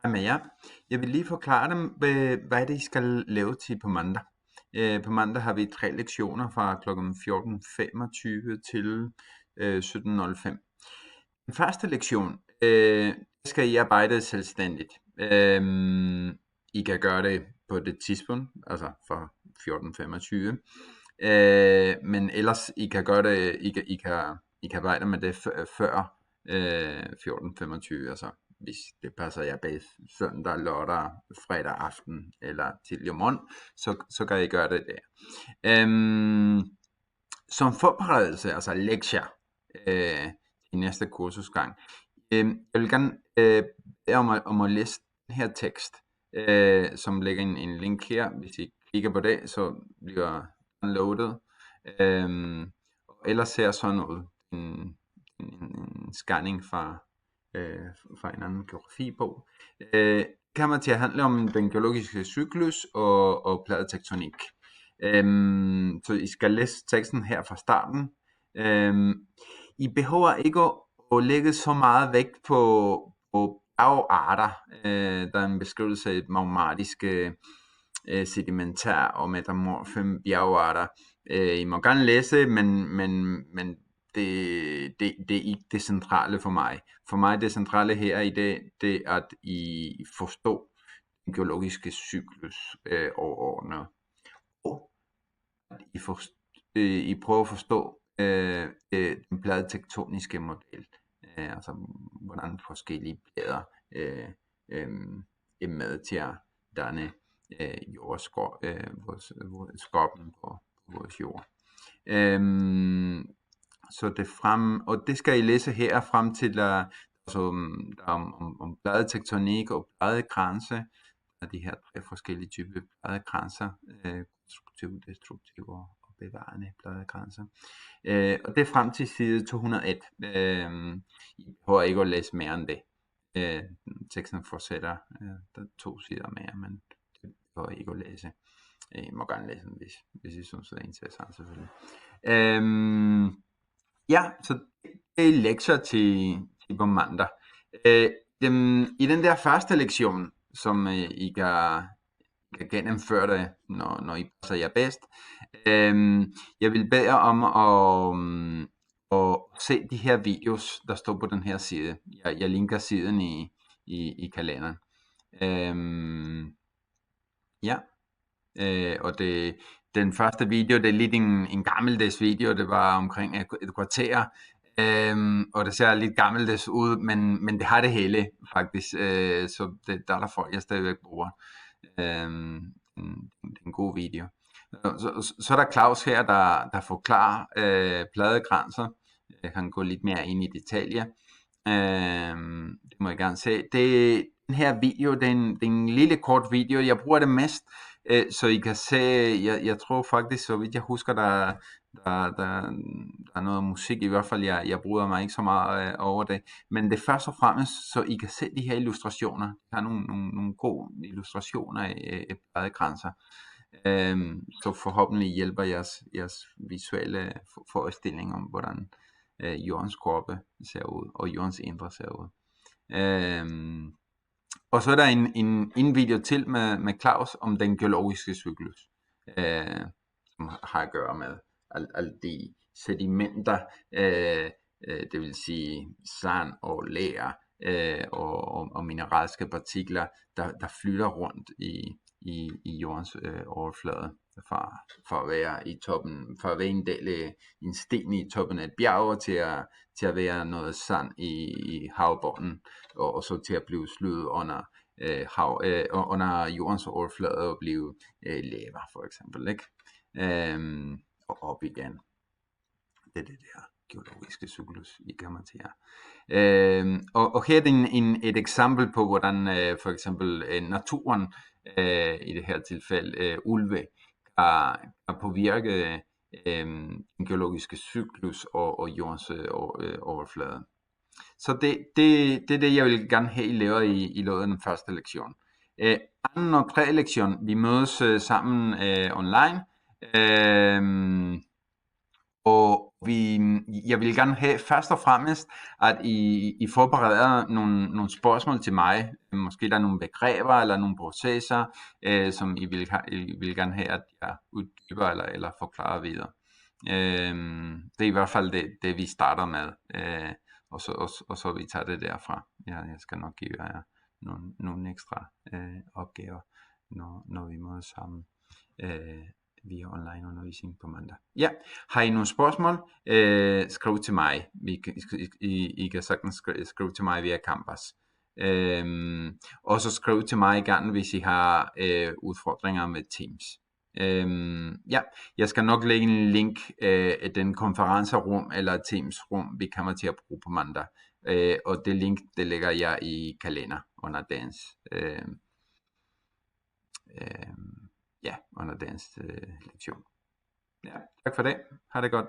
Hej med jer. Jeg vil lige forklare dem, hvad det I skal lave til på mandag. På mandag har vi 3 lektioner fra kl. 14.25 til 17.05. Den første lektion skal I arbejde selvstændigt. I kan gøre det på det tidspunkt, altså fra 14.25. Men ellers I kan gøre det, I kan arbejde med det før 14.25, altså hvis det passer jer bedst, søndag, lørdag, fredag aften eller til i morgen, så kan I gøre det der. Som forberedelse, altså lektier i næste kursusgang, jeg vil gerne bede om at læse den her tekst, som ligger en link her. Hvis I klikker på det, så bliver den loadet. Og ellers ser sådan ud en scanning fra en anden geografibog. Kommer til at handle om den geologiske cyklus og pladetektonik. Så I skal læse teksten her fra starten. I behøver ikke at lægge så meget vægt på bjergarter. Der er en beskrivelse af magmatiske, sedimentær og metamorfe bjergarter. I må gerne læse, men det er ikke det centrale for mig. For mig det centrale her i det er, at I forstår den geologiske cyklus overordnet. Og I prøver at forstå den pladetektoniske model. Altså hvordan forskellige plader er med til at danne jordskorpen på vores jord. Så det og det skal I læse her frem til om pladetektonik og pladekranse. De her 3 forskellige typer pladekranser, konstruktive, destruktive og bevarende pladekranser. Og det er frem til side 201. I behøver ikke at læse mere end det. Teksten fortsætter, der er 2 sider mere, men det behøver ikke at læse. I må gerne læse den, hvis I synes, det er interessant selvfølgelig. Ja, så det er lektier til på mandag. I den der første lektion, som I kan gennemføre det, når I passer jer bedst. Jeg vil bede jer om at se de her videos, der står på den her side. Jeg linker siden i kalenderen. Ja. Og den første video, det er lidt en gammeldags video, det var omkring et kvarter, og det ser lidt gammeldags ud, men det har det hele faktisk, så der er der folk, jeg stadigvæk bruger. En god video. Så er der Claus her, der forklarer pladegrænser. Jeg kan gå lidt mere ind i detaljer. Det må jeg gerne se. Den her video, det er en lille kort video. Jeg bruger det mest, så I kan se, jeg tror faktisk, så vidt jeg husker, der er noget musik, i hvert fald jeg bruger mig ikke så meget over det, men det først og fremmest, så I kan se de her illustrationer. Der er nogle gode illustrationer af pladegrænser, så forhåbentlig hjælper jeres visuelle forestilling om, hvordan jordens korpe ser ud, og jordens indre ser ud. Og så er der en video til med Claus om den geologiske cyklus, som har at gøre med alle de sedimenter, det vil sige sand og ler og mineralske partikler, der flytter rundt i jordens overflade, for at være i toppen, for at være en sten i toppen af et bjerg, til at være noget sand i havbunden, og så til at blive slået under under jordens overflade og blive lava for eksempel, ikke? Og op igen. Det er det der geologiske cyklus, I kommer til her. Og her er et eksempel på, hvordan for eksempel naturen, i det her tilfælde ulve, kan påvirke den geologiske cyklus og jordens overflade. Så det er det, jeg vil gerne have, I laver i løbet af den første lektion. Anden og tredje lektion, vi mødes sammen online, Jeg vil gerne have først og fremmest, at I forbereder nogle spørgsmål til mig. Måske der er nogle begreber eller nogle processer, som I vil gerne have, at jeg uddyber eller forklarer videre. Det er i hvert fald det vi starter med, og så vi tager det derfra. Jeg skal nok give jer nogle ekstra opgaver, når vi mødes sammen via online undervisning på mandag. Ja, har I nogle spørgsmål? Skriv til mig. I kan sagtens skrive til mig via Canvas. Og så skriv til mig gerne, hvis I har udfordringer med Teams. Ja, jeg skal nok lægge en link af den konferencerum eller Teams-rum, vi kommer til at bruge på mandag. Og det link, det lægger jeg i kalender under dagens under dagens lektion. Ja, tak for det. Ha' det godt.